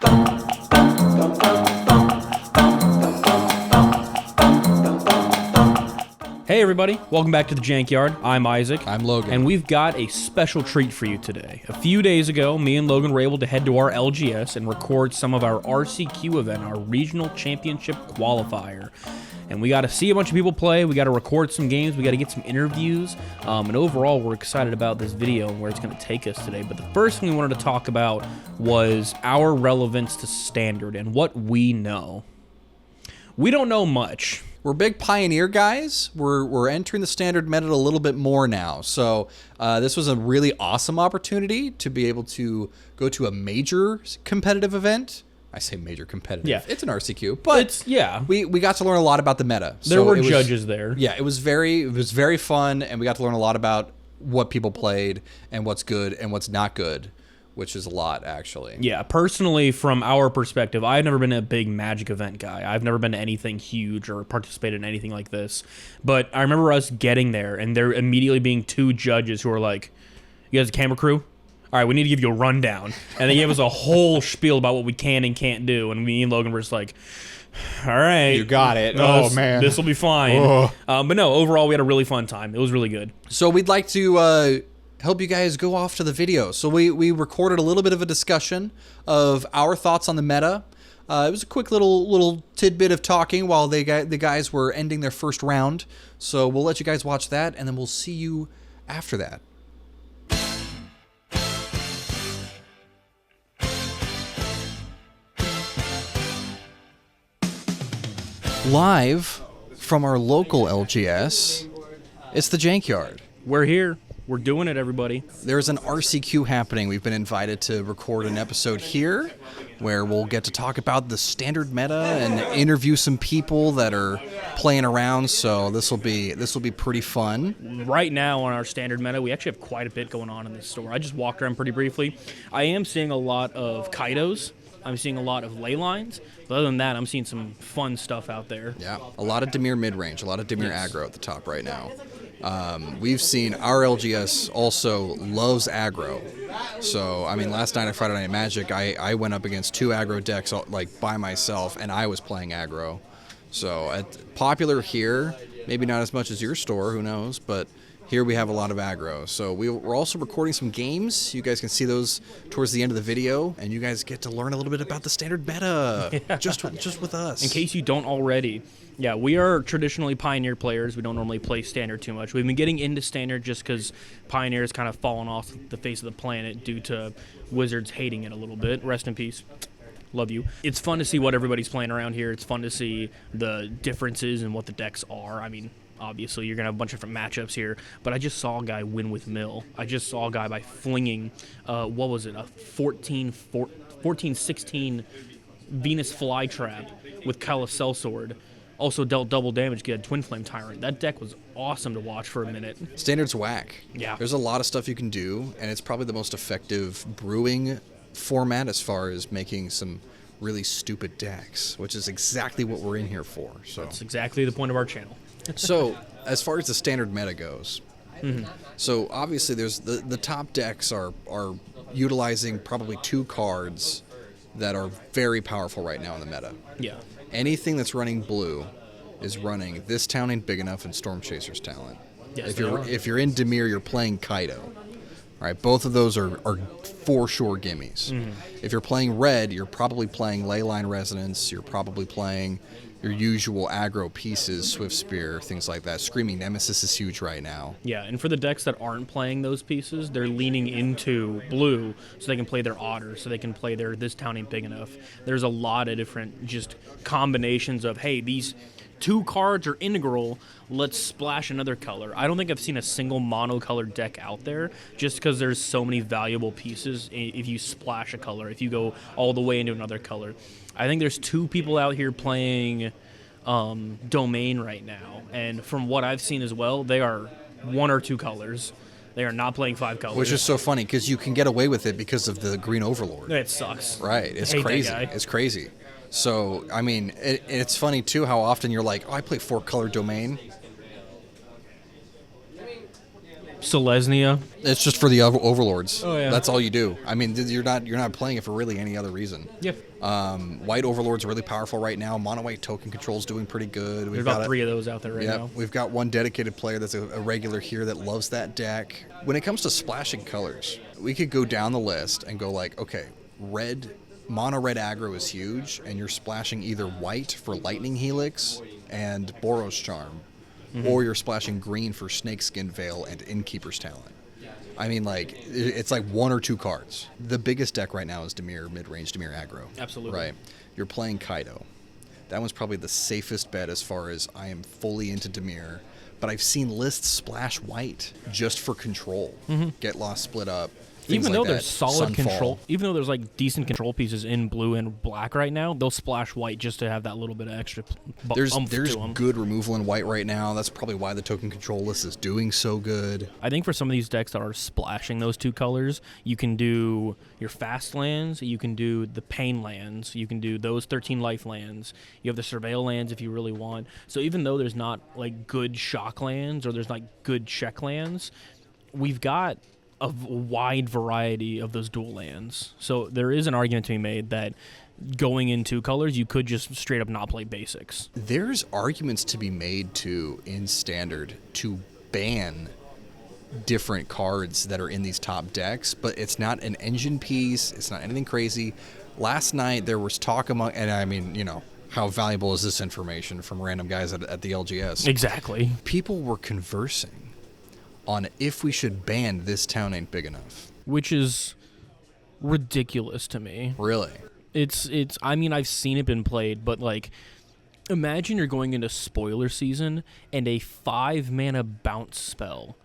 Hey everybody, welcome back to the Jankyard. I'm Isaac. I'm Logan. And we've got a special treat for you today. A few days ago, me and Logan were able to head to our LGS and record some of our RCQ event, our Regional Championship Qualifier. And we got to see a bunch of people play, we got to record some games, we got to get some interviews, and overall we're excited about this video and where it's going to take us today. But the first thing we wanted to talk about was our relevance to Standard and what we know. We don't know much. We're big Pioneer guys. We're entering the Standard meta a little bit more now. So this was a really awesome opportunity to be able to go to a major competitive event. I say major competitive. Yeah. It's an RCQ, but It's, yeah. we got to learn a lot about the meta. There were judges there. Yeah, it was very fun, and we got to learn a lot about what people played and what's good and what's not good, which is a lot, actually. Yeah, personally, from our perspective, I've never been a big Magic event guy. I've never been to anything huge or participated in anything like this. But I remember us getting there, and there immediately being two judges who were like, "You guys a camera crew? All right, we need to give you a rundown." And they gave us a whole spiel about what we can and can't do. And me and Logan were just like, all right. You got it. Man. This will be fine. But no, overall, we had a really fun time. It was really good. So we'd like to help you guys go off to the video. So we recorded a little bit of a discussion of our thoughts on the meta. It was a quick little tidbit of talking while the guys were ending their first round. So we'll let you guys watch that, and then we'll see you after that. Live from our local LGS, it's the Jankyard. We're here. We're doing it, everybody. There's an RCQ happening. We've been invited to record an episode here where we'll get to talk about the Standard meta and interview some people that are playing around. So this will be pretty fun. Right now on our Standard meta, we actually have quite a bit going on in this store. I just walked around pretty briefly. I am seeing a lot of Kaidos. I'm seeing a lot of ley lines. But other than that, I'm seeing some fun stuff out there. Yeah, a lot of Dimir mid-range, a lot of Dimir aggro at the top right now. We've seen our LGS also loves aggro. So, I mean, last night at Friday Night Magic, I went up against two aggro decks like by myself, and I was playing aggro. So, popular here, maybe not as much as your store, who knows, but here we have a lot of aggro. So we're also recording some games. You guys can see those towards the end of the video, and you guys get to learn a little bit about the Standard meta just with us. In case you don't already. Yeah, we are traditionally Pioneer players. We don't normally play Standard too much. We've been getting into Standard just because Pioneer has kind of fallen off the face of the planet due to Wizards hating it a little bit. Rest in peace. Love you. It's fun to see what everybody's playing around here. It's fun to see the differences in what the decks are. I mean, obviously, you're going to have a bunch of different matchups here, but I just saw a guy win with Mill. I just saw a guy by flinging, what was it, a 14-16 Venus Flytrap with Kala Sellsword. Also dealt double damage, get a Twin Flame Tyrant. That deck was awesome to watch for a minute. Standard's whack. Yeah. There's a lot of stuff you can do, and it's probably the most effective brewing format as far as making some really stupid decks, which is exactly what we're in here for. So that's exactly the point of our channel. So, as far as the Standard meta goes, so obviously there's the top decks are utilizing probably two cards that are very powerful right now in the meta. Yeah. Anything that's running blue is running This Town Ain't Big Enough and Storm Chaser's Talent. Yes, if you're in Dimir, you're playing Kaido. All right, both of those are for sure gimmies. If you're playing red, you're probably playing Leyline Resonance. You're probably playing your usual aggro pieces, Swift Spear, things like that. Screaming Nemesis is huge right now. Yeah, and for the decks that aren't playing those pieces, they're leaning into blue so they can play their Otter, so they can play their This Town Ain't Big Enough. There's a lot of different just combinations of, hey, these two cards are integral, let's splash another color. I don't think I've seen a single monocolored deck out there just because there's so many valuable pieces if you splash a color, if you go all the way into another color. I think there's two people out here playing Domain right now, and from what I've seen as well, they are one or two colors. They are not playing five colors. Which is so funny because you can get away with it because of the Green Overlord. It sucks. Right, it's crazy. It's crazy. So, I mean, it's funny, too, how often you're like, oh, I play four-color Domain. Selesnya. It's just for the overlords. Oh, yeah. That's all you do. I mean, you're not playing it for really any other reason. Yep. White overlords are really powerful right now. Mono white token control is doing pretty good. There's about 3 of those out there right now. We've got one dedicated player that's a regular here that loves that deck. When it comes to splashing colors, we could go down the list and go like, okay, mono red aggro is huge, and you're splashing either white for Lightning Helix and Boros Charm, or you're splashing green for Snakeskin Veil and Innkeeper's Talent. I mean, like, it's like 1 or 2 cards. The biggest deck right now is Dimir, mid-range Dimir aggro. Absolutely. Right. You're playing Kaido. That one's probably the safest bet as far as I am fully into Dimir. But I've seen lists splash white just for control. Get lost, split up. Even like though that. there's solid Sunfall. control, even though there's like decent control pieces in blue and black right now, they'll splash white just to have that little bit of extra There's to them. good removal in white right now. That's probably why the token control list is doing so good. I think for some of these decks that are splashing those 2 colors, you can do your fast lands, you can do the pain lands, you can do those 13 life lands, you have the surveil lands if you really want. So even though there's not like good shock lands or there's like good check lands, we've got a wide variety of those dual lands. So there is an argument to be made that going in 2 colors, you could just straight up not play basics. There's arguments to be made in Standard to ban different cards that are in these top decks, but it's not an engine piece. It's not anything crazy. Last night there was talk among, and I mean, you know, how valuable is this information from random guys at the LGS? Exactly. People were conversing on if we should ban This Town Ain't Big Enough. Which is ridiculous to me. Really? It's I mean, I've seen it been played, but like, imagine you're going into spoiler season and a 5-mana bounce spell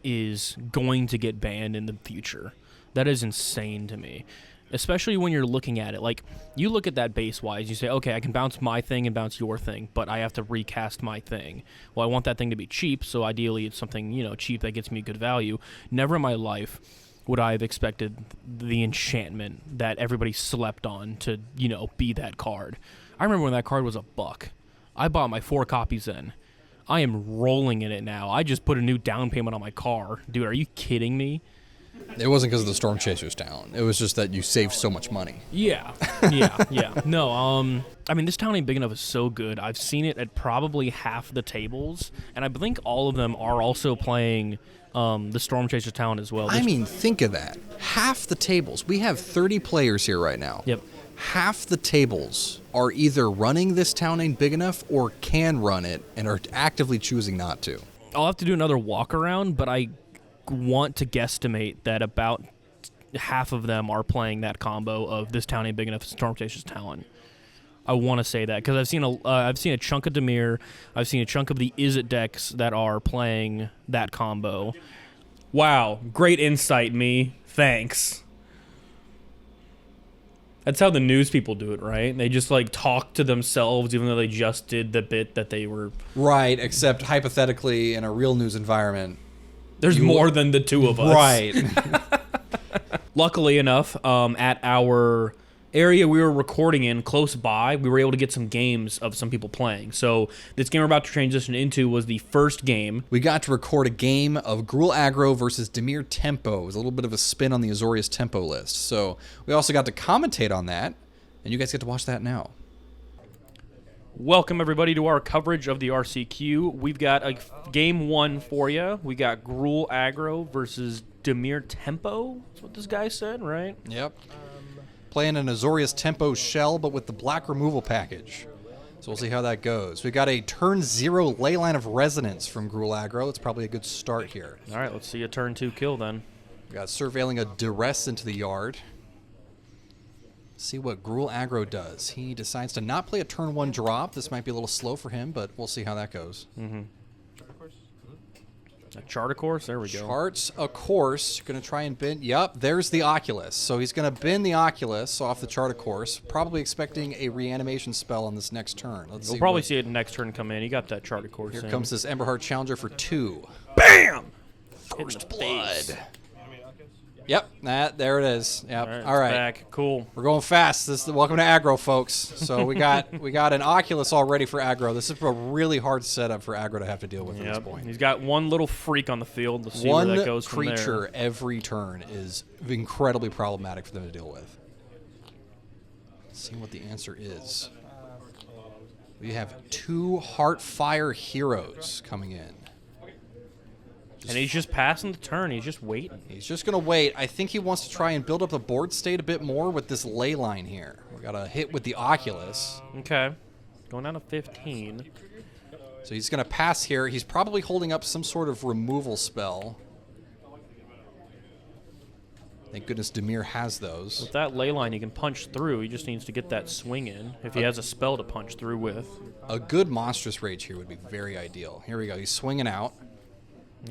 is going to get banned in the future. That is insane to me. Especially when you're looking at it. Like, you look at that base-wise, you say, okay, I can bounce my thing and bounce your thing, but I have to recast my thing. Well, I want that thing to be cheap, so ideally it's something, you know, cheap that gets me good value. Never in my life would I have expected the enchantment that everybody slept on to, you know, be that card. I remember when that card was $1. I bought my 4 copies then. I am rolling in it now. I just put a new down payment on my car. Dude, are you kidding me? It wasn't because of the Storm Chaser's talent. It was just that you saved so much money. Yeah. No, I mean, This Town Ain't Big Enough is so good. I've seen it at probably half the tables, and I think all of them are also playing the Storm Chaser's talent as well. I mean, think of that. Half the tables. We have 30 players here right now. Yep. Half the tables are either running This Town Ain't Big Enough or can run it and are actively choosing not to. I'll have to do another walk around, but I want to guesstimate that about half of them are playing that combo of This Town Ain't Big Enough, Storm Chaser's talent. I want to say that because I've seen a chunk of Dimir, I've seen a chunk of the Izzet decks that are playing that combo. Wow, great insight, me. Thanks. That's how the news people do it, right? They just like talk to themselves even though they just did the bit that they were. Right, except hypothetically in a real news environment. There's more than the 2 of us. Right. Luckily enough, at our area we were recording in, close by, we were able to get some games of some people playing. So this game we're about to transition into was the first game. We got to record a game of Gruul Aggro versus Dimir Tempo. It was a little bit of a spin on the Azorius Tempo list. So we also got to commentate on that, and you guys get to watch that now. Welcome, everybody, to our coverage of the RCQ. We've got a game 1 for you. We got Gruul Aggro versus Dimir Tempo. That's what this guy said, right? Yep. Playing an Azorius Tempo shell, but with the black removal package. So we'll see how that goes. We got a turn 0 Leyline of Resonance from Gruul Aggro. It's probably a good start here. All right, let's see a turn 2 kill then. We got Surveilling a Duress into the yard. See what Gruul Aggro does. He decides to not play a turn 1 drop. This might be a little slow for him, but we'll see how that goes. A chart a course? There we go. Charts a course. Going to try and bend. Yep, there's the Oculus. So he's going to bend the Oculus off the chart a course, probably expecting a reanimation spell on this next turn. Let's see. We'll probably see it next turn come in. You got that chart a course. Here comes this Emberheart Challenger for 2. Bam! First blood. Yep, there it is. Yep. All right. Back. Cool. We're going fast. This is welcome to aggro, folks. So we got an Oculus already for aggro. This is a really hard setup for aggro to have to deal with at this point. He's got one little freak on the field. Let's see where that goes from there. One creature every turn is incredibly problematic for them to deal with. Let's see what the answer is. We have 2 Heartfire heroes coming in. And he's just passing the turn. He's just waiting. He's just going to wait. I think he wants to try and build up the board state a bit more with this ley line here. We got a hit with the Oculus. Okay. Going down to 15. So he's going to pass here. He's probably holding up some sort of removal spell. Thank goodness Dimir has those. With that ley line, he can punch through. He just needs to get that swing in if he has a spell to punch through with. A good Monstrous Rage here would be very ideal. Here we go. He's swinging out.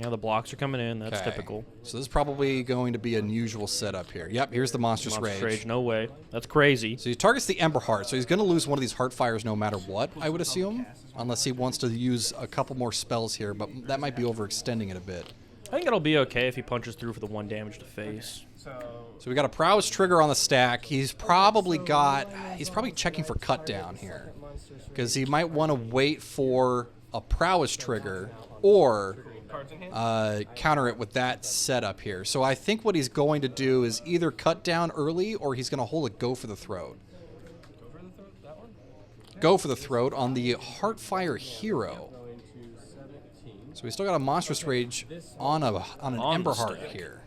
Yeah, the blocks are coming in. That's typical. So this is probably going to be an unusual setup here. Yep, here's the Monstrous Rage. No way. That's crazy. So he targets the Ember Heart, so he's going to lose one of these Heartfires no matter what, I would assume. Unless he wants to use a couple more spells here, but that might be overextending it a bit. I think it'll be okay if he punches through for the 1 damage to face. So we got a Prowess trigger on the stack. He's probably checking for cut down here. Because he might want to wait for a Prowess trigger or counter it with that setup here. So I think what he's going to do is either cut down early or he's going to hold a Go for the Throat. Go for the Throat on the Heartfire hero. So we still got a Monstrous Rage on an Ember Heart here.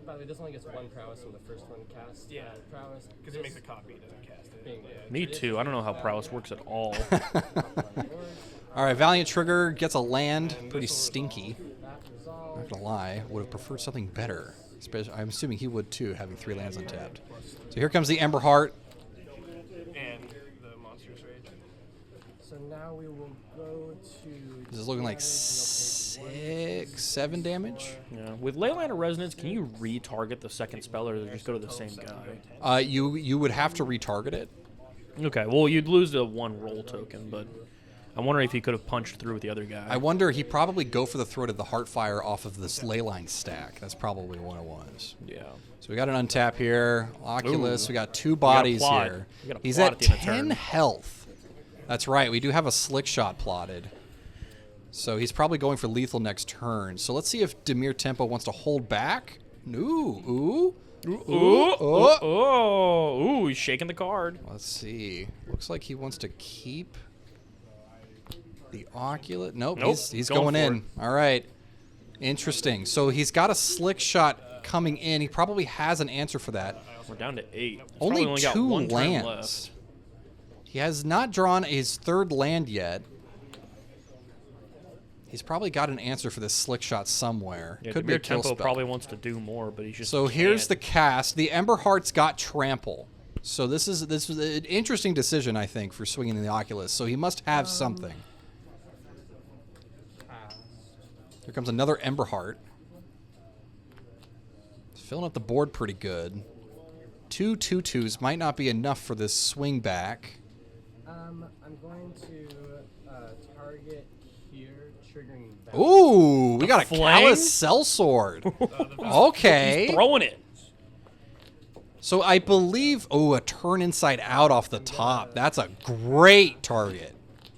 By the way, this only gets 1 prowess from the first one cast. Yeah, prowess. Because it makes a copy, it doesn't cast it. Yeah. Me too. I don't know how prowess works at all. All right, Valiant Trigger gets a land. Pretty stinky. Not gonna lie, would have preferred something better. Especially, I'm assuming he would too, having 3 lands untapped. So here comes the Ember Heart. And the Monstrous Rage. So now we will go to... This is looking like 6, 7 damage. Yeah. With Leyline of Resonance, can you retarget the second spell, or does it just go to the same guy? You would have to retarget it. Okay, well, you'd lose the 1 roll token, but I'm wondering if he could have punched through with the other guy. I wonder, he probably Go for the Throat of the Heartfire off of this Leyline stack. That's probably what it was. Yeah. So we got an untap here. Oculus, we got 2 bodies here. He's at 10 health. That's right, we do have a Slick Shot plotted. So he's probably going for lethal next turn. So let's see if Dimir Tempo wants to hold back. Ooh, he's shaking the card. Let's see. Looks like he wants to keep the Oculus. Nope. He's going in. All right. Interesting. So he's got a Slick Shot coming in. He probably has an answer for that. We're down to 8. Only got 2 1 turn lands. left. He has not drawn his 3rd land yet. He's probably got an answer for this Slick Shot somewhere. Yeah, Could be a kill Tempo spell. probably wants to do more, but he's just So here's the cast. The Ember Heart's got Trample. So this is an interesting decision, I think, for swinging in the Oculus. So he must have something. Here comes another Ember Heart. It's filling up the board pretty good. 2 2/2s might not be enough for this swing back. I'm going to target here, triggering... Ooh, we got a flame? Callous Sellsword. Okay. He's throwing it. So I believe, a turn inside out off the top. That's a great target.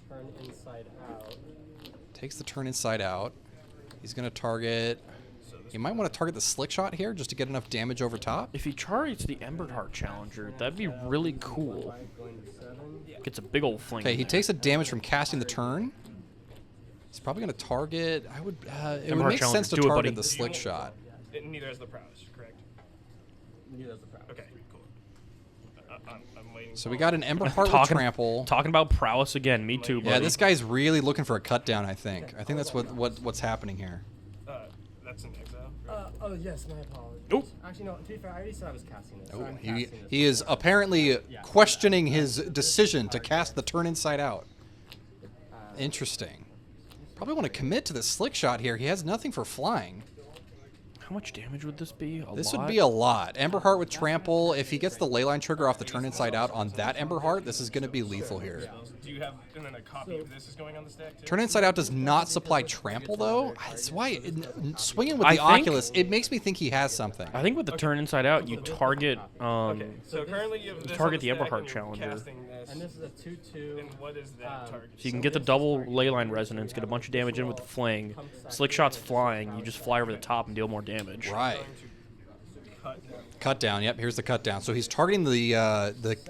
Turn inside out. Takes the turn inside out. He's going to target... He might want to target the Slick Shot here just to get enough damage over top. If he targets the Ember Heart Challenger, that'd be really cool. Gets a big old fling. Okay, he takes a damage from casting the turn. He's probably going to target... it would make sense to target the Slick Shot. Neither has the prowess, correct? Neither has the prowess. Okay, cool. I'm waiting. So we got an Ember Heart with Trample. Talking about prowess again. Me too, buddy. Yeah, this guy's really looking for a cut down, I think. I think that's what's happening here. That's an exile. Oh, yes, my apologies. Oop. Actually, no, to be fair, I already said I was casting this. So Oh, I'm casting this. he is apparently questioning his decision to cast the turn inside out. Interesting. Probably want to commit to the Slick Shot here. He has nothing for flying. How much damage would this be? This would be a lot. Ember Heart with Trample. If he gets the Leyline trigger off the turn inside out on that Ember Heart, this is going to be lethal here. Do you have an then a copy of this is going on the stack too. Turn inside out does not supply trample though. That's why swinging with I the think- Oculus, it makes me think he has something. I think with the turn inside out, you target Okay, so currently you have this target on the stack Everhart and you're challenger. casting this. And this is a 2/2. And what is that target? So you can get the double leyline resonance, get a bunch of damage in with the fling. Slick shot's flying. You just fly over the top and deal more damage. Right. Cut down. Cut down. Yep, here's the cut down. So he's targeting the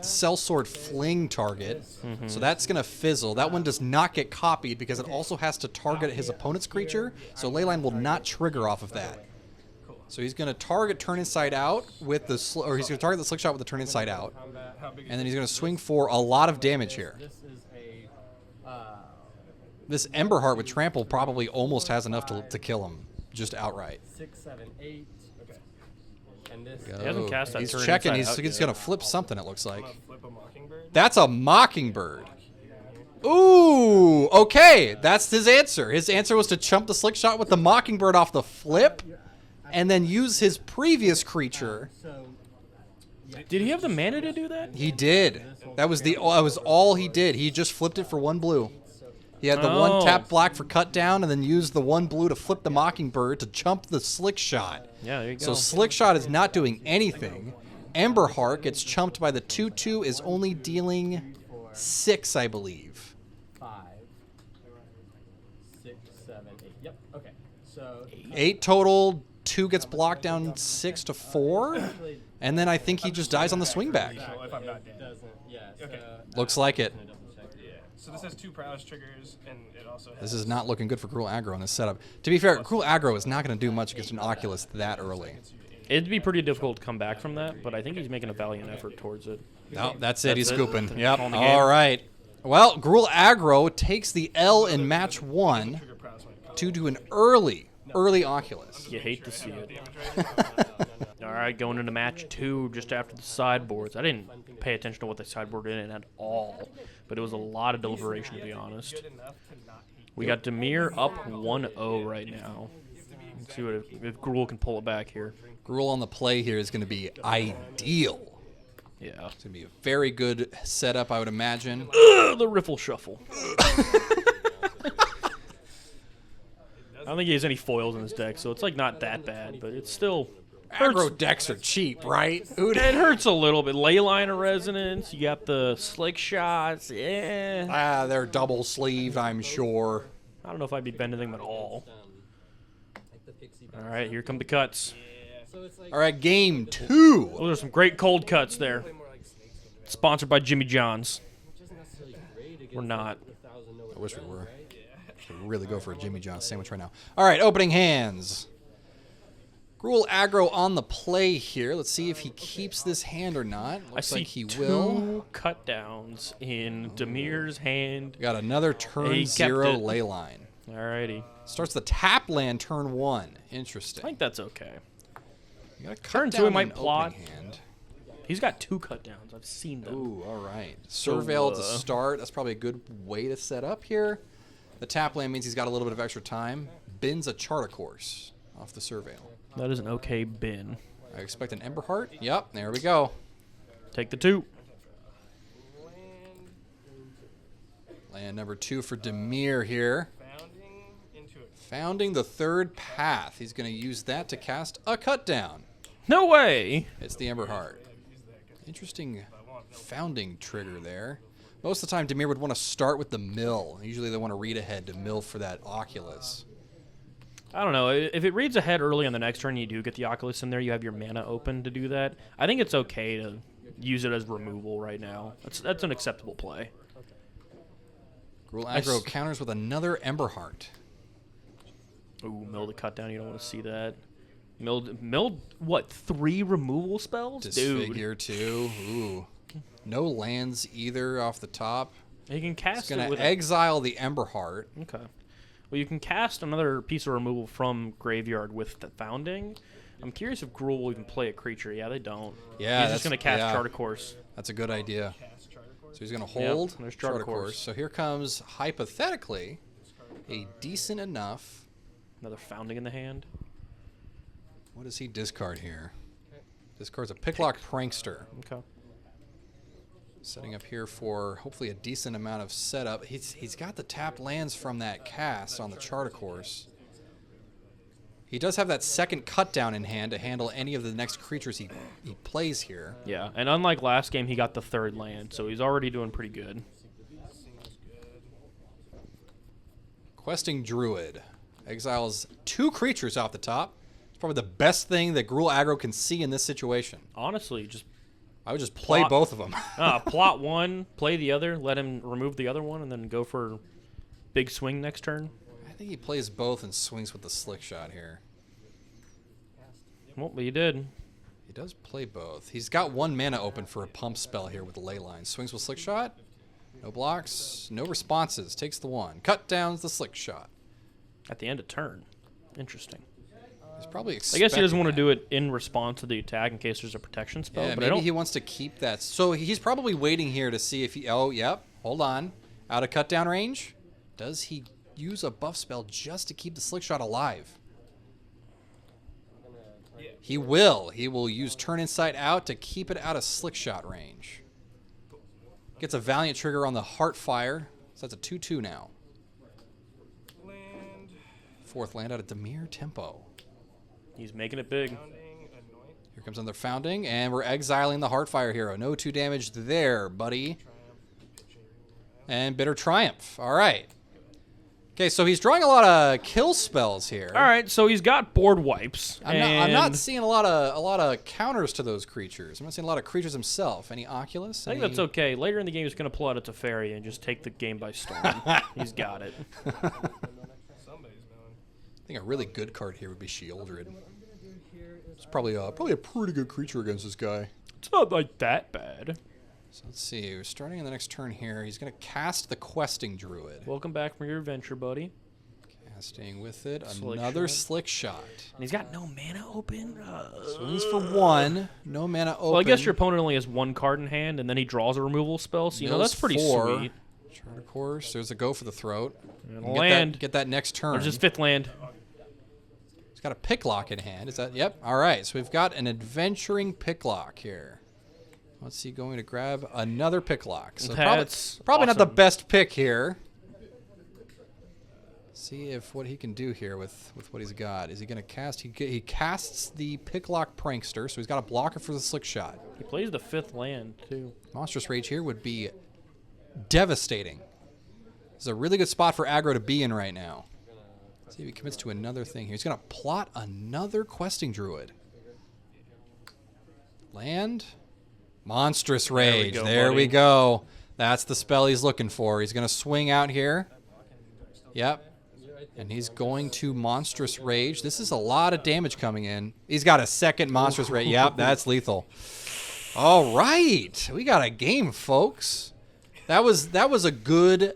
sellsword fling target. So that's going to fizzle. That one does not get copied because it also has to target his opponent's creature. So Leyline will not trigger off of that. So he's going to target turn inside out with the he's going to target the slick shot with the turn inside out. How big is And then he's going to swing for a lot of damage here. This is a This Emberheart with trample probably almost has enough to kill him just outright. 6, 7, 8. Okay. And this He hasn't cast that He's turn checking. inside He's out going yet. to flip something, it looks like. I'm gonna flip a Mockingbird? That's a Mockingbird. Ooh, okay. That's his answer. His answer was to chump the slick shot with the Mockingbird off the flip and then use his previous creature. So Did he have the mana to do that? He did. That was all he did. He just flipped it for 1 blue. He had the one Oh. tap black for cut down and then used the 1 blue to flip the Mockingbird to chump the slick shot. Yeah, there you go. So slick shot is not doing anything. Emberheart gets chumped by the 2/2, is only dealing 6, I believe. 5, 6, 7, 8. Yep. Okay. So 8 total. 2 gets blocked down 6 to 4, and then I think he just dies on the swing back. Well, if I'm not dead. doesn't. Yeah. Okay. Looks like it. Yeah. So this has 2 prowess triggers, and it also has. This is not looking good for Cruel Aggro in this setup. To be fair, Cruel Aggro is not going to do much against an Oculus that early. It'd be pretty difficult to come back from that, but I think he's making a valiant effort towards it. No, that's it. He's That's it. scooping. Yep. Calling the game. All right. Well, Gruul Aggro takes the L in match 1 Trigger prowess when it comes. due to an early Oculus. You hate to see it. Damage right? All right, going into match 2, just after the sideboards. I didn't pay attention to what they sideboarded in at all, but it was a lot of deliberation, to be honest. Good enough to not hate. We got Demir up 1-0 right now. Let's see if Gruul can pull it back here. Gruul on the play here is going to be ideal. Yeah. It's going to be a very good setup, I would imagine. The Riffle Shuffle. I don't think he has any foils in his deck, so it's like not that bad, but it's still Aggro decks are cheap, right? it hurts a little bit. Leyline of Resonance, you got the slick shots. Yeah. They're double sleeved, I'm sure. I don't know if I'd be bending them at all. All right, here come the cuts. All right, game 2. Those are some great cold cuts there. Sponsored by Jimmy John's. We're not. I wish we were. Should really go for a Jimmy John sandwich right now. All right, opening hands. Gruul Aggro on the play here. Let's see if he keeps this hand or not. I Looks see like he two will. cut downs in Demir's hand. Got another turn He kept 0 it. leyline. Alrighty. Starts the tap land turn 1. Interesting. I think that's okay. You got a cut turn 2 down he might and plot. opening hand. He's got 2 cut downs. I've seen them. Ooh, all right. Surveil to uh, start. That's probably a good way to set up here. The tap land means he's got a little bit of extra time. Bins a Charter Course off the Surveil. That is an okay bin. I expect an Emberheart. Yep, there we go. Take the 2. Land number 2 for Demir here. Founding into it. Founding the 3rd path. He's going to use that to cast a cut down. No way! It's the Emberheart. Interesting founding trigger there. Most of the time, Demir would want to start with the mill. Usually they want to read ahead to mill for that Oculus. I don't know. If it reads ahead early on the next turn, you do get the Oculus in there. You have your mana open to do that. I think it's okay to use it as removal right now. That's an acceptable play. Gruul I Aggro s- counters with another Emberheart. Ooh, mill the cut down. You don't want to see that. Milled what? 3 removal spells, Disfigure too. Ooh. No lands either off the top. dude. You can It's cast going it to with exile the Emberheart. Okay. Well, you can cast another piece of removal from graveyard with the founding. I'm curious if Gruul will even play a creature. Yeah, they don't. Yeah, He's just that's- going to cast yeah. Charter Course. That's a good idea. Cast Charter Course. So he's going to hold there's Charter Course. Course. So here comes, hypothetically, a decent enough. Another founding in the hand. What does he discard here? Discards a Picklock Prankster. Okay. Setting up here for hopefully a decent amount of setup. He's got the tapped lands from that cast on the chart, of course. He does have that second cut down in hand to handle any of the next creatures he plays here. Yeah, and unlike last game, he got the third land, so he's already doing pretty good. Questing Druid. Exiles 2 creatures off the top. It's probably the best thing that Gruul aggro can see in this situation. Honestly, just I would just play both of them. plot one, play the other, let him remove the other one, and then go for big swing next turn. I think he plays both and swings with the slick shot here. Well, he did. He does play both. He's got 1 mana open for a pump spell here with the ley line. Swings with slick shot. No blocks. No responses. Takes the 1. Cut downs the slick shot. At the end of turn. Interesting. He's probably I expecting guess he doesn't want to that. do it in response to the attack in case there's a protection spell. Yeah, but I maybe don't. he wants to keep that. So he's probably waiting here to see if he... Oh, yep. Hold on. Out of cut down range. Does he use a buff spell just to keep the slick shot alive? He will. He will use Turn Insight out to keep it out of slick shot range. Gets a Valiant trigger on the Heartfire. So that's a 2/2 now. Land. 4th land out of Dimir Tempo. He's making it big. Founding. Anoint. Here comes another Founding, and we're exiling the Heartfire hero. No 2 damage there, buddy. And Bitter Triumph. All right. Okay, so he's drawing a lot of kill spells here. All right, so he's got board wipes. I'm not seeing a lot of counters to those creatures. I'm not seeing a lot of creatures himself. Any Oculus? I think that's okay. Later in the game, he's going to pull out a Teferi and just take the game by storm. He's got it. Somebody's milling. I think a really good card here would be Shieldred. It's probably a pretty good creature against this guy. It's not like that bad. So let's see. We're starting in the next turn here. He's going to cast the Questing Druid. Welcome back from your adventure, buddy. Casting with it Slick another shot. Slick Shot. And he's got no mana open. Swings for 1. No mana open. Well, I guess your opponent only has 1 card in hand, and then he draws a removal spell. So, Mills that's pretty 4. sweet. Chart, of course. There's a go for the throat. And Get land. Get that next turn. There's his 5th land. He's got a Picklock in hand. Is that? Yep. All right. So we've got an Adventuring Picklock here. What's he going to grab? Another Picklock. So That's probably not the awesome. best pick here. See if what he can do here with what he's got. Is he going to cast? He casts the Picklock Prankster, so he's got a blocker for the Slick Shot. He plays the 5th land, too. Monstrous Rage here would be devastating. This is a really good spot for aggro to be in right now. Let's see if he commits to another thing here. He's going to plot another Questing Druid. Land. Monstrous Rage. There we go. That's the spell he's looking for. He's going to swing out here. Yep. And he's going to Monstrous Rage. This is a lot of damage coming in. He's got a second Monstrous Rage. Yep, that's lethal. All right. We got a game, folks. That was a good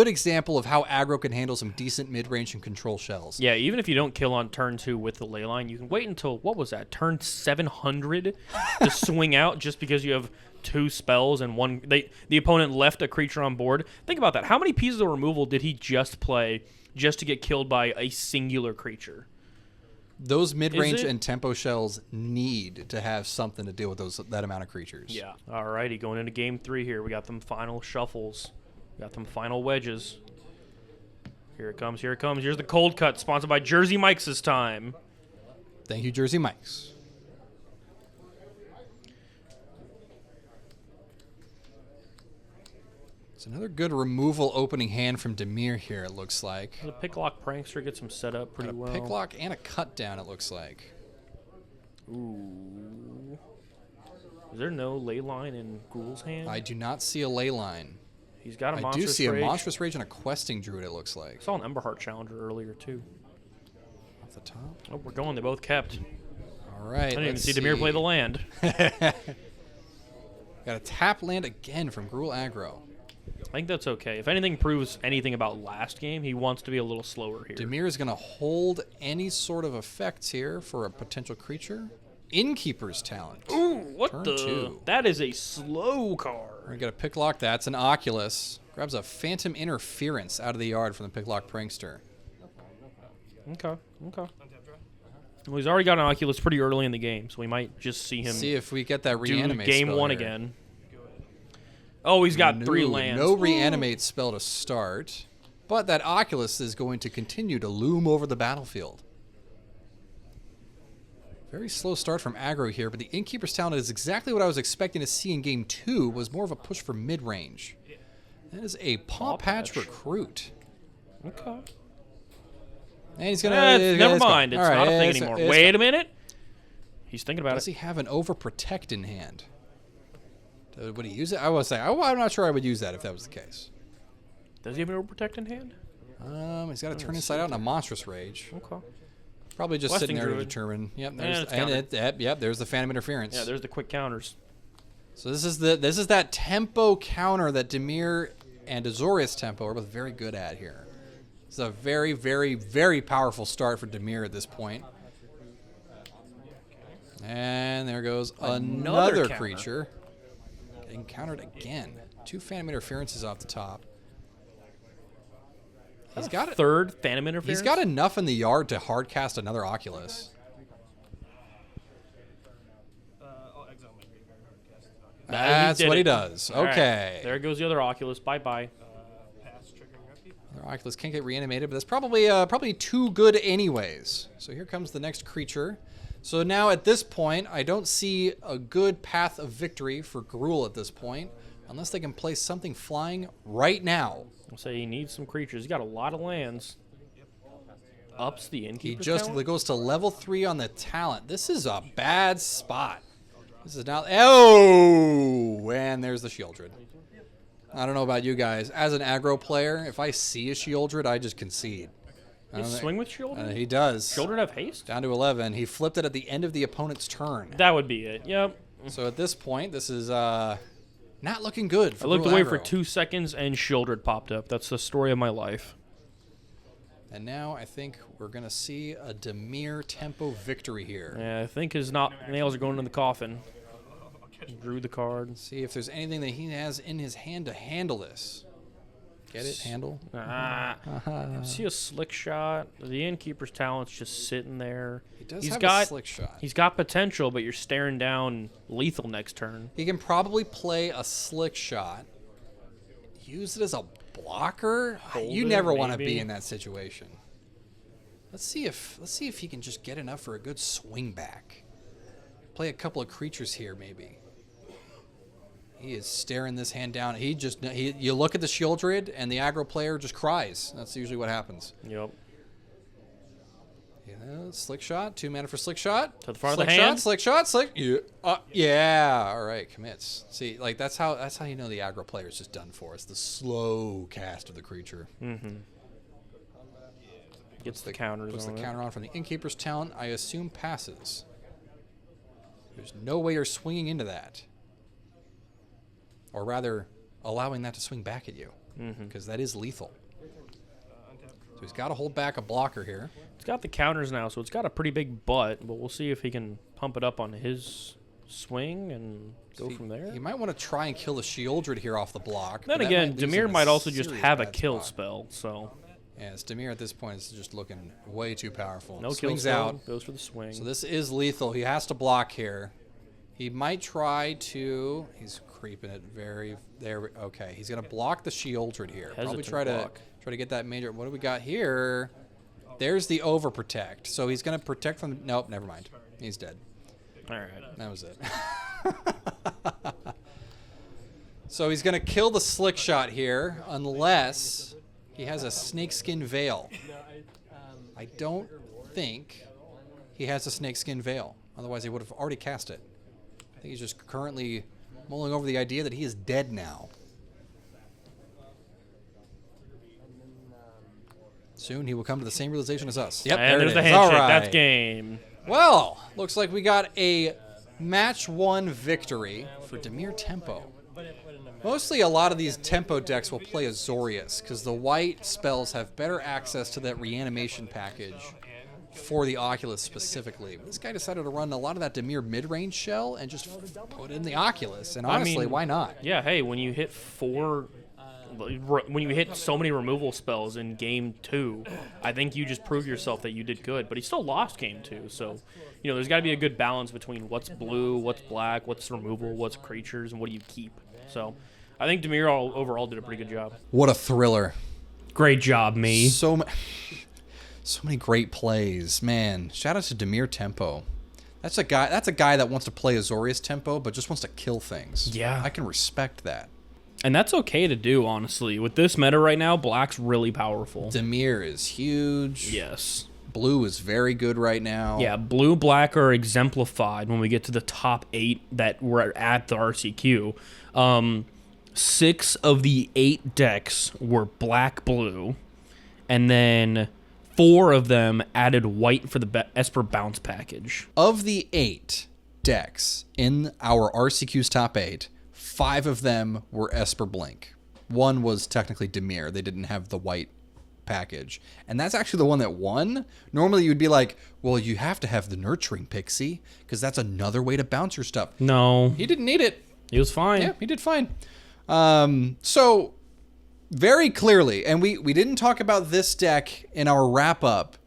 example of how aggro can handle some decent mid-range and control shells. Yeah, even if you don't kill on turn 2 with the ley line, you can wait until, what was that, turn 700 to swing out just because you have 2 spells and the opponent left a creature on board. Think about that. How many pieces of removal did he just play just to get killed by a singular creature? Those mid-range and tempo shells need to have something to deal with that amount of creatures. Yeah. Alrighty, going into game 3 here. We got them final shuffles. We got them final wedges. Here it comes, here it comes. Here's the cold cut, sponsored by Jersey Mike's this time. Thank you, Jersey Mike's. It's another good removal opening hand from Dimir here, it looks like. The Picklock Prankster gets him set up pretty well. Picklock and a cut down, it looks like. Ooh. Is there no ley line in Gruul's hand? I do not see a ley line. He's got a I Monstrous do see Rage. a Monstrous Rage and a Questing Druid, it looks like. I saw an Emberheart Challenger earlier, too. Off the top. Oh, we're going. They both kept. All right. I didn't even see Dimir play the land. Got a tap land again from Gruul aggro. I think that's okay. If anything proves anything about last game, he wants to be a little slower here. Dimir is going to hold any sort of effects here for a potential creature. Innkeeper's Talent. Ooh, what Turn the? 2. That is a slow We're card. going to get a Picklock. That's an Oculus. Grabs a Phantom Interference out of the yard from the Picklock Prankster. Okay, okay. Untap draw. Well, he's already got an Oculus pretty early in the game, so we might just see him See if we get that do reanimate game spell 1 here. again. Go ahead. Oh, he's got 3 lands. No reanimate spell to start, but that Oculus is going to continue to loom over the battlefield. Very slow start from aggro here, but the Innkeeper's Talent is exactly what I was expecting to see in Game 2, was more of a push for mid-range. That is a Paw Patch Recruit. Okay. And he's going to... Never mind. It's not a thing anymore. Wait a minute. He's thinking about it. Does he have an Overprotect in hand? Would he use it? I will say, I'm not sure I would use that if that was the case. Does he have an Overprotect in hand? He's got to turn inside out in a Monstrous Rage. Okay. Probably just Westing sitting there to Druid. determine. Yep, There's there's the Phantom Interference. Yeah, there's the quick counters. So this is that tempo counter that Dimir and Azorius tempo are both very good at here. It's a very, very, very powerful start for Dimir at this point. And there goes another creature. Getting countered again. 2 Phantom Interferences off the top. He's got a third Phantom Interference. He's got enough in the yard to hardcast another Oculus. That's what he does. Okay. Right. There goes the other Oculus. Bye-bye. Other Oculus can't get reanimated, but that's probably too good anyways. So here comes the next creature. So now at this point, I don't see a good path of victory for Gruul at this point, unless they can play something flying right now. I'll say he needs some creatures. He's got a lot of lands. Ups the Innkeeper's He just talent? goes to level 3 on the talent. This is a bad spot. This is now... Oh! And there's the Shieldred. I don't know about you guys. As an aggro player, if I see a Shieldred, I just concede. He swing with Shieldred? He does. Shieldred have haste? Down to 11. He flipped it at the end of the opponent's turn. That would be it. Yep. So at this point, this is not looking good for I looked Gruul away aggro. for 2 seconds and Shieldred popped up. That's the story of my life. And now I think we're going to see a Dimir tempo victory here. Yeah, I think his nails are going in the coffin. Drew the card. See if there's anything that he has in his hand to handle this. Get it? Handle? See a slick shot. The Innkeeper's Talent's just sitting there. He does have a slick shot. He's got potential, but you're staring down lethal next turn. He can probably play a slick shot. Use it as a blocker? You never want to be in that situation. Let's see if he can just get enough for a good swing back. Play a couple of creatures here, maybe. He is staring this hand down. You look at the Shieldred, and the aggro player just cries. That's usually what happens. Yep. Yeah, slick shot. 2 mana for slick shot. To the front of the hand. Slick shot. Yeah. All right, commits. See, like that's how you know the aggro player is just done for. It's the slow cast of the creature. Mm-hmm. Gets the counters. Puts on the it. counter on from the Innkeeper's Talent. I assume passes. There's no way you're swinging into that. Or rather, allowing that to swing back at you. Because that is lethal. So he's got to hold back a blocker here. It's got the counters now, so it's got a pretty big butt, but we'll see if he can pump it up on his swing and go from there. You might want to try and kill the Shieldred here off the block. Then again, Dimir might also just have a kill spell, so... Yes, Dimir at this point is just looking way too powerful. No Swings kill spell, out. goes for the swing. So this is lethal. He has to block here. He might try to... He's creeping it very... There. Okay, he's going to block the Shieldred here. Probably try to get that major... What do we got here? There's the Overprotect. So he's going to protect from... Nope, never mind. He's dead. All right. That was it. So he's going to kill the Slick Shot here unless he has a Snakeskin Veil. I don't think he has a Snakeskin Veil. Otherwise, he would have already cast it. I think he's just currently mulling over the idea that he is dead now. Soon he will come to the same realization as us. Yep, and there there's it the is. handshake. All right. That's game. Well, looks like we got a match 1 victory for Dimir Tempo. Mostly a lot of these Tempo decks will play Azorius because the white spells have better access to that reanimation package for the Oculus specifically. But this guy decided to run a lot of that Dimir mid-range shell and just put in the Oculus. And honestly, why not? Yeah, hey, when you hit when you hit so many removal spells in game 2, I think you just proved yourself that you did good. But he still lost game 2, so there's got to be a good balance between what's blue, what's black, what's removal, what's creatures, and what do you keep. So I think Demir overall did a pretty good job. What a thriller. Great job, me. So many great plays, man. Shout out to Demir Tempo. That's a guy that wants to play Azorius Tempo, but just wants to kill things. Yeah. I can respect that. And that's okay to do, honestly. With this meta right now, black's really powerful. Demir is huge. Yes. Blue is very good right now. Yeah, blue, black are exemplified when we get to the top 8 that were at the RCQ. 6 of the 8 decks were black-blue, and then 4 of them added white for the Esper Bounce package. Of the 8 decks in our RCQ's top 8, 5 of them were Esper Blink. 1 was technically Demir. They didn't have the white package. And that's actually the one that won. Normally you'd be like, well, you have to have the Nurturing Pixie, because that's another way to bounce your stuff. No. He didn't need it. He was fine. Yeah, he did fine. So, very clearly, and we didn't talk about this deck in our wrap-up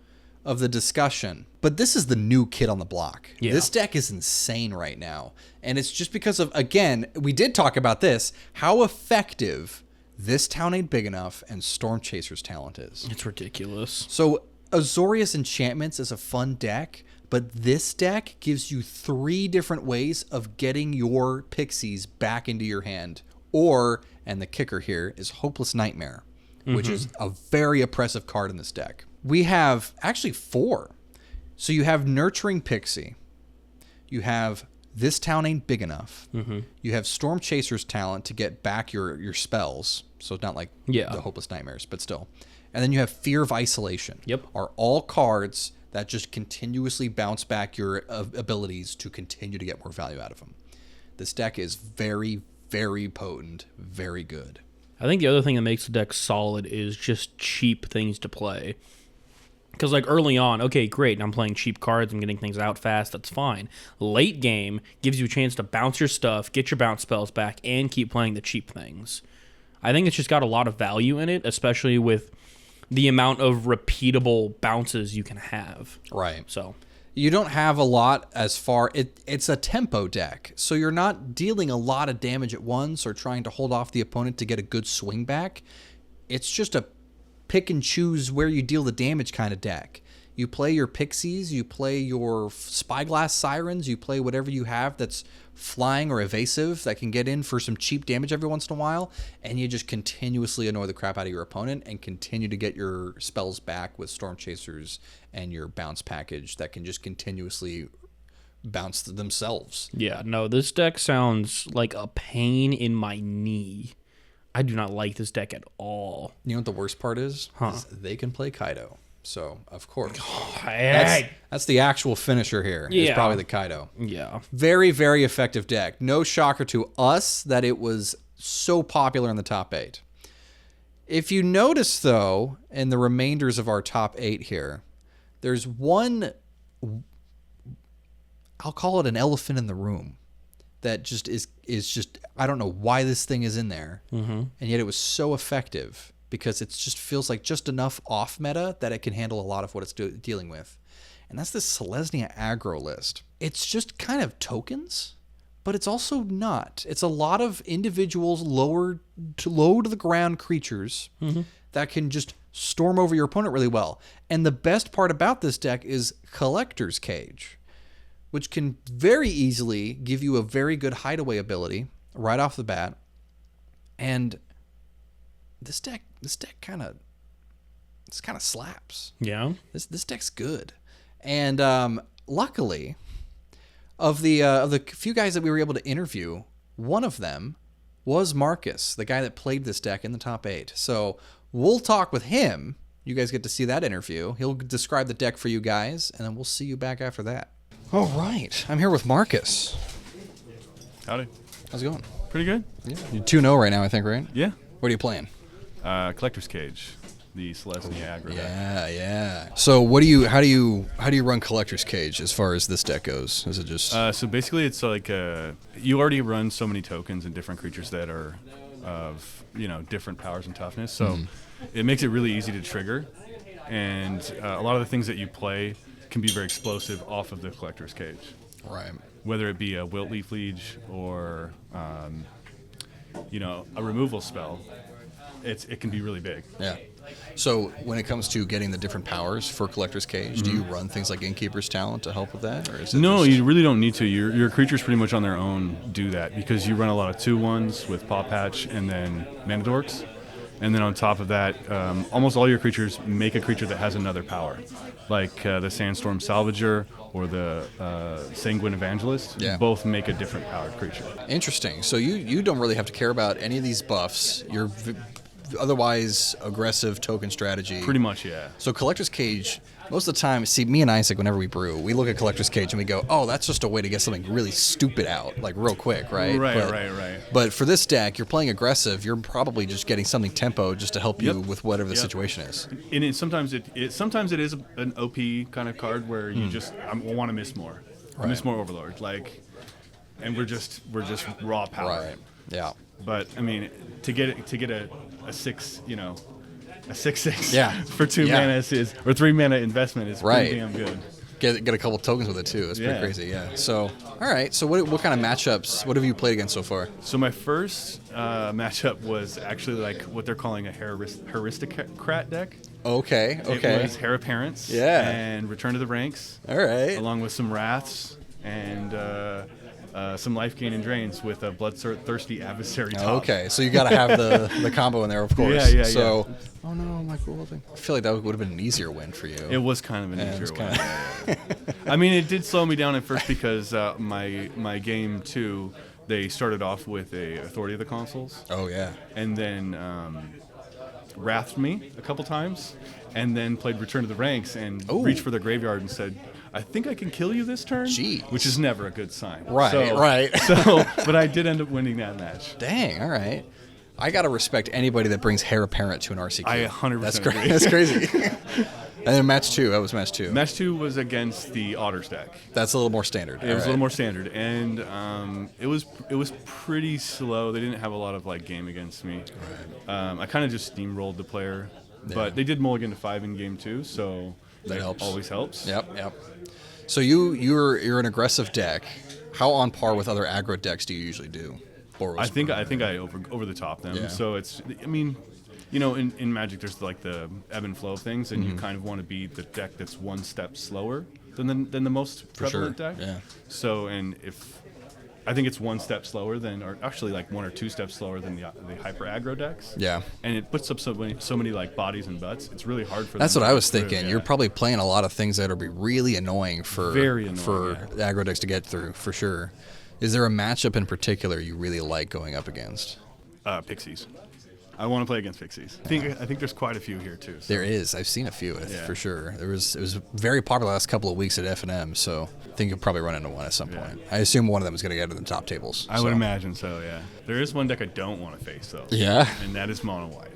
of the discussion, but this is the new kid on the block. Yeah. This deck is insane right now. And it's just because of, again, we did talk about this, how effective this town ain't big enough and Storm Chaser's talent is. It's ridiculous. So Azorius Enchantments is a fun deck, but this deck gives you 3 different ways of getting your pixies back into your hand. Or, and the kicker here, is Hopeless Nightmare, which is a very oppressive card in this deck. We have actually 4. So you have Nurturing Pixie. You have This Town Ain't Big Enough. You have Storm Chaser's talent to get back your spells. So it's not like the Hopeless Nightmares, but still. And then you have Fear of Isolation. Yep. Are all cards that just continuously bounce back your abilities to continue to get more value out of them. This deck is very, very potent, very good. I think the other thing that makes the deck solid is just cheap things to play. Because, like, early on, okay, great, I'm playing cheap cards, I'm getting things out fast, that's fine. Late game gives you a chance to bounce your stuff, get your bounce spells back, and keep playing the cheap things. I think it's just got a lot of value in it, especially with the amount of repeatable bounces you can have. Right. So you don't have a lot as far... It's a tempo deck, so you're not dealing a lot of damage at once or trying to hold off the opponent to get a good swing back. It's just a pick and choose where you deal the damage kind of deck. You play your pixies, you play your Spyglass Sirens, you play whatever you have that's flying or evasive that can get in for some cheap damage every once in a while, and you just continuously annoy the crap out of your opponent and continue to get your spells back with Storm Chasers and your bounce package that can just continuously bounce themselves. yeah, no, this deck sounds like a pain in my knee. I do not like this deck at all. You know what the worst part is? Is they can play Kaido. So, of course. Hey. That's the actual finisher here. Is Yeah. probably the Kaido. Yeah. Very, very effective deck. No shocker to us that it was so popular in the top 8. If you notice, though, in the remainders of our top 8 here, there's one, I'll call it an elephant in the room, that just is just, I don't know why this thing is in there, and yet it was so effective because it just feels like just enough off meta that it can handle a lot of what it's dealing with. And that's this Selesnya aggro list. It's just kind of tokens, but it's also not. It's a lot of individuals low to the ground creatures that can just storm over your opponent really well. And the best part about this deck is Collector's Cage, which can very easily give you a very good hideaway ability right off the bat. And this deck kind of slaps. Yeah. This deck's good. And luckily, of the few guys that we were able to interview, one of them was Marcus, the guy that played this deck in the top 8. So we'll talk with him. You guys get to see that interview. He'll describe the deck for you guys, and then we'll see you back after that. All right. I'm here with Marcus. Howdy. How's it going? Pretty good. Yeah. You're 2-0 right now, I think, right? Yeah. What are you playing? Collector's Cage, the Selesnya aggro deck. Yeah. So how do you run Collector's Cage as far as this deck goes? Is it just So basically, it's like you already run so many tokens and different creatures that are of different powers and toughness. So it makes it really easy to trigger, and a lot of the things that you play can be very explosive off of the Collector's Cage. right? Whether it be a Wilt Leaf Liege or a removal spell, it can be really big. Yeah. So when it comes to getting the different powers for Collector's Cage, do you run things like Innkeeper's Talent to help with that? Or is it No, just... you really don't need to. Your creatures pretty much on their own do that because you run a lot of 2/1s with Paw Patch and then Mana Dorks. And then on top of that, almost all your creatures make a creature that has another power, like the Sandstorm Salvager or the Sanguine Evangelist. Yeah. Both make a different powered creature. Interesting. So you don't really have to care about any of these buffs. You're otherwise aggressive token strategy. Pretty much, yeah. So Collector's Cage, most of the time, see, me and Isaac, whenever we brew, we look at Collector's Cage and we go, oh, that's just a way to get something really stupid out, like real quick, right? Right. But for this deck, you're playing aggressive. You're probably just getting something tempo just to help you with whatever the situation is. And sometimes it is an OP kind of card where you just want to miss more. Right. Miss more Overlord, and we're just raw power. Right. Yeah. But I mean, to get a 6, a 6/6 for 2 mana or 3 mana investment is pretty damn good. Get a couple tokens with it too. That's pretty crazy. Yeah. So all right. So what kind of matchups? What have you played against so far? So my first matchup was actually like what they're calling a Aristocrat deck. Okay. It was Heir Apparents. Yeah. And Return to the Ranks. All right. Along with some Wraths and some life gain and drains with a bloodthirsty adversary top. Okay, so you got to have the combo in there, of course. Yeah. So, oh no, my cool thing. I feel like that would have been an easier win for you. It was kind of an easier win. I mean, it did slow me down at first because my game 2, they started off with a Authority of the Consuls. Oh yeah. And then wrathed me a couple times, and then played Return to the Ranks and reached for the graveyard and said, I think I can kill you this turn. Jeez. Which is never a good sign. Right. But I did end up winning that match. Dang, all right. I got to respect anybody that brings Heir Apparent to an RCQ. I 100% agree. That's crazy. And then match 2, that was match 2. Match 2 was against the Otters deck. That's a little more standard. It was a little more standard, and it was pretty slow. They didn't have a lot of game against me. Right. I kind of just steamrolled the player, but they did mulligan to 5 in game 2, so that helps. Always helps. Yep. So you're an aggressive deck. How on par with other aggro decks do you usually do? I think I over the top them. Yeah. So in Magic there's the ebb and flow of things, and you kind of want to be the deck that's one step slower than the most prevalent deck. Yeah. So I think it's one step slower than, or actually 1 or 2 steps slower than the hyper aggro decks. Yeah. And it puts up so many bodies and butts. It's really hard for. That's what I was thinking. You're probably playing a lot of things that'll be really annoying for aggro decks to get through, for sure. Is there a matchup in particular you really like going up against? Pixies. I want to play against Pixies. I think there's quite a few here too. So. There is. I've seen a few for sure. It was very popular the last couple of weeks at F&M, so I think you'll probably run into one at some point. I assume one of them is going to get to the top tables. I would imagine so. Yeah. There is one deck I don't want to face though. Yeah. And that is Mono White.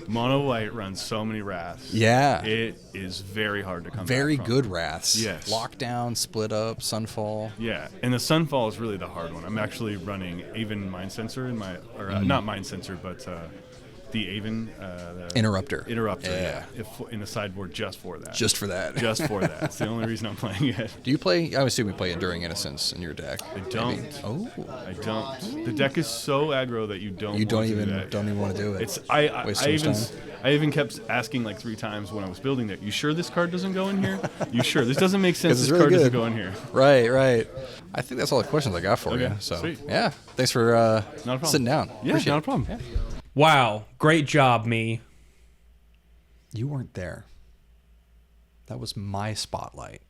Mono White runs so many Wraths. Yeah. It is very hard to come back from. Very good Wraths. Yes. Lockdown, Split Up, Sunfall. Yeah. And the Sunfall is really the hard one. I'm actually running Aven Mind Sensor in my, not Mind Sensor, but the Aven Interrupter. Yeah. In the sideboard just for that. Just for that. Just for that. It's the only reason I'm playing it. Do you play? I assume you play Enduring Innocence in your deck. I don't. Maybe. Oh. I don't. The deck is so aggro that you don't. You don't even want to do it. I even kept asking 3 times when I was building it. You sure this card doesn't go in here? You sure this doesn't make sense? This really card doesn't go in here. Right. I think that's all the questions I got for you. So sweet. Yeah, thanks for sitting down. Yeah, Appreciate not a problem. Yeah. Wow, great job, me. You weren't there. That was my spotlight.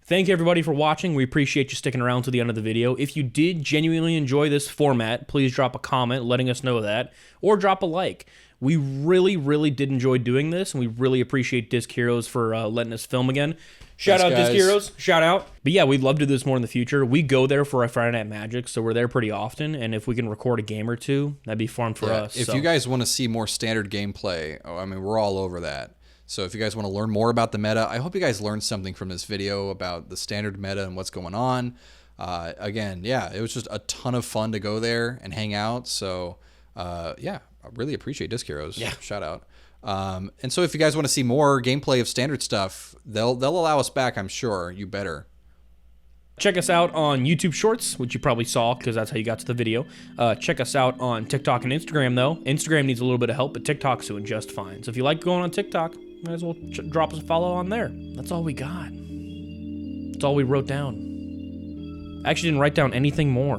Thank you everybody for watching. We appreciate you sticking around to the end of the video. If you did genuinely enjoy this format, please drop a comment letting us know that, or drop a like. We really, really did enjoy doing this, and we really appreciate Disc Heroes for letting us film again. Shout out, Disc Heroes. Shout out. But yeah, we'd love to do this more in the future. We go there for our Friday Night Magic, so we're there pretty often, and if we can record a game or two, that'd be fun for us. If you guys want to see more standard gameplay, I mean, we're all over that. So if you guys want to learn more about the meta, I hope you guys learned something from this video about the standard meta and what's going on. Again, yeah, it was just a ton of fun to go there and hang out. So yeah, I really appreciate Disc Heroes. Yeah. Shout out. And so if you guys want to see more gameplay of standard stuff, they'll allow us back, I'm sure. You better. Check us out on YouTube Shorts, which you probably saw because that's how you got to the video. Check us out on TikTok and Instagram, though. Instagram needs a little bit of help, but TikTok's doing just fine. So if you like going on TikTok, might as well drop us a follow on there. That's all we got. That's all we wrote down. I actually didn't write down anything more.